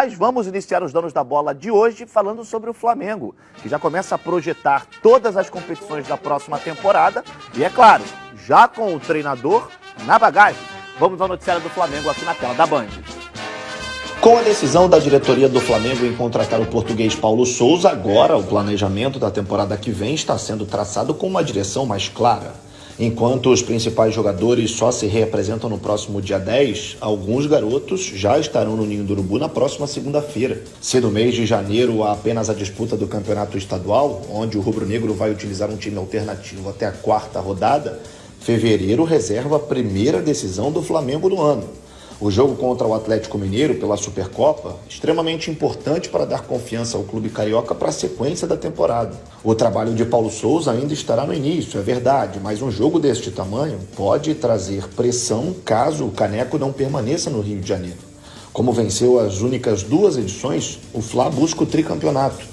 Mas vamos iniciar os donos da bola de hoje falando sobre o Flamengo, que já começa a projetar todas as competições da próxima temporada e, é claro, já com o treinador na bagagem. Vamos ao noticiário do Flamengo aqui na tela da Band. Com a decisão da diretoria do Flamengo em contratar o português Paulo Souza, agora o planejamento da temporada que vem está sendo traçado com uma direção mais clara. Enquanto os principais jogadores só se reapresentam no próximo dia 10, alguns garotos já estarão no Ninho do Urubu na próxima segunda-feira. Se no mês de janeiro há apenas a disputa do campeonato estadual, onde o rubro-negro vai utilizar um time alternativo até a quarta rodada, fevereiro reserva a primeira decisão do Flamengo no ano. O jogo contra o Atlético Mineiro pela Supercopa, extremamente importante para dar confiança ao clube carioca para a sequência da temporada. O trabalho de Paulo Souza ainda estará no início, é verdade, mas um jogo deste tamanho pode trazer pressão caso o Caneco não permaneça no Rio de Janeiro. Como venceu as únicas 2 edições, o Fla busca o tricampeonato.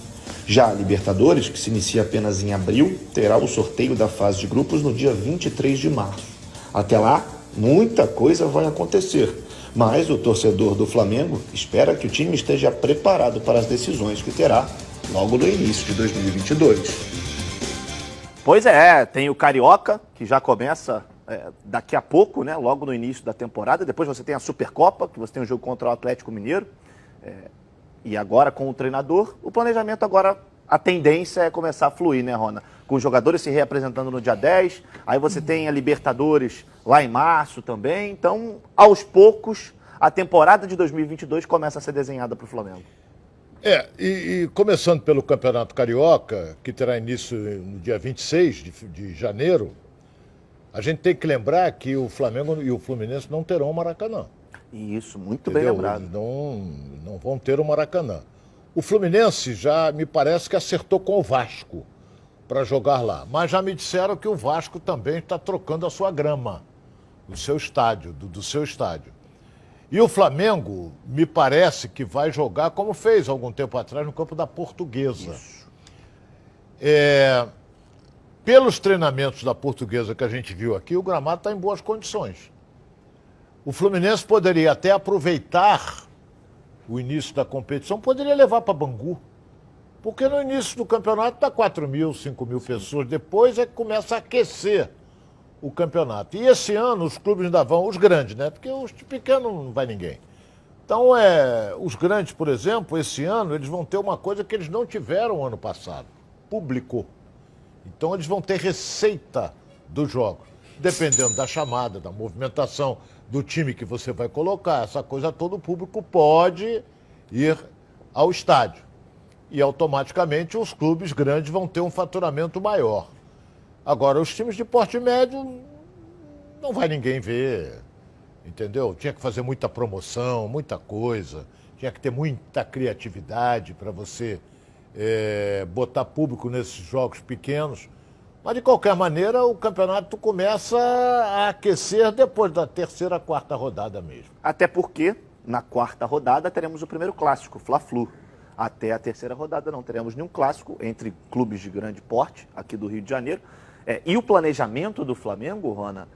Já a Libertadores, que se inicia apenas em abril, terá o sorteio da fase de grupos no dia 23 de março. Até lá, muita coisa vai acontecer. Mas o torcedor do Flamengo espera que o time esteja preparado para as decisões que terá logo no início de 2022. Pois é, tem o Carioca, que já começa daqui a pouco, né, logo no início da temporada. Depois você tem a Supercopa, que você tem o jogo contra o Atlético Mineiro. E agora com o treinador, o planejamento agora, a tendência é começar a fluir, né, Rona? Com os jogadores se reapresentando no dia 10, aí você tem a Libertadores lá em março também. Então, aos poucos, a temporada de 2022 começa a ser desenhada para o Flamengo. E começando pelo Campeonato Carioca, que terá início no dia 26 de janeiro, a gente tem que lembrar que o Flamengo e o Fluminense não terão o Maracanã. Isso, muito bem lembrado. Eles não vão ter o Maracanã. O Fluminense já me parece que acertou com o Vasco para jogar lá. Mas já me disseram que o Vasco também está trocando a sua grama, do seu estádio. E o Flamengo, me parece que vai jogar como fez algum tempo atrás no campo da Portuguesa. Isso. Pelos treinamentos da Portuguesa que a gente viu aqui, o gramado está em boas condições. O Fluminense poderia até aproveitar o início da competição, poderia levar para Bangu. Porque no início do campeonato dá 4 mil, 5 mil pessoas. Depois é que começa a aquecer o campeonato. E esse ano os clubes ainda vão, os grandes, né? Porque os pequenos não vai ninguém. Então, os grandes, por exemplo, esse ano eles vão ter uma coisa que eles não tiveram ano passado. Público. Então eles vão ter receita dos jogos. Dependendo da chamada, da movimentação, do time que você vai colocar, essa coisa toda, o público pode ir ao estádio. E automaticamente os clubes grandes vão ter um faturamento maior. Agora, os times de porte médio, não vai ninguém ver, entendeu? Tinha que fazer muita promoção, muita coisa, tinha que ter muita criatividade para você botar público nesses jogos pequenos. Mas, de qualquer maneira, o campeonato começa a aquecer depois da terceira, quarta rodada mesmo. Até porque, na quarta rodada, teremos o primeiro clássico, Fla-Flu. Até a terceira rodada não teremos nenhum clássico entre clubes de grande porte aqui do Rio de Janeiro. E o planejamento do Flamengo, Rona,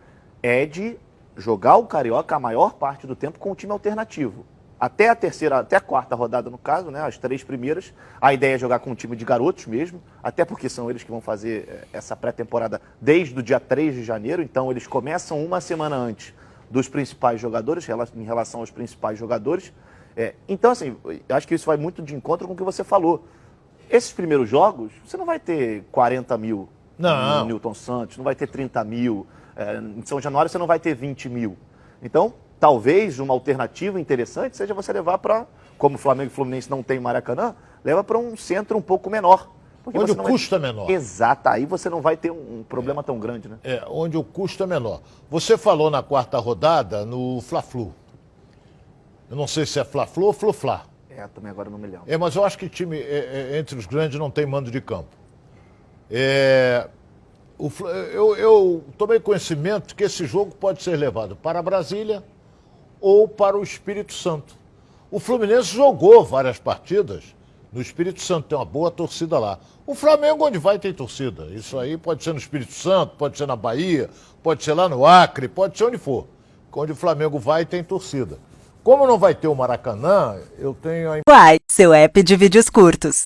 é de jogar o Carioca a maior parte do tempo com o time alternativo. Até a quarta rodada, no caso, né, as 3 primeiras, a ideia é jogar com um time de garotos mesmo, até porque são eles que vão fazer essa pré-temporada desde o dia 3 de janeiro, então eles começam uma semana antes dos principais jogadores, em relação aos principais jogadores. Então, assim, acho que isso vai muito de encontro com o que você falou. Esses primeiros jogos, você não vai ter 40 mil no Newton Santos, não vai ter 30 mil. Em São Januário você não vai ter 20 mil. Então, talvez uma alternativa interessante seja você levar para, como o Flamengo e o Fluminense não tem Maracanã, leva para um centro um pouco menor. Onde o custo é menor. Exato, aí você não vai ter um problema tão grande, né? Onde o custo é menor. Você falou na quarta rodada no Fla-Flu. Eu não sei se é Fla-Flu ou Flu-Fla. Também agora não me lembro. Mas eu acho que time entre os grandes não tem mando de campo. Eu tomei conhecimento que esse jogo pode ser levado para Brasília ou para o Espírito Santo. O Fluminense jogou várias partidas no Espírito Santo, tem uma boa torcida lá. O Flamengo, onde vai, tem torcida. Isso aí pode ser no Espírito Santo, pode ser na Bahia, pode ser lá no Acre, pode ser onde for. Onde o Flamengo vai, tem torcida. Como não vai ter o Maracanã, eu tenho a Uai, seu app de vídeos curtos.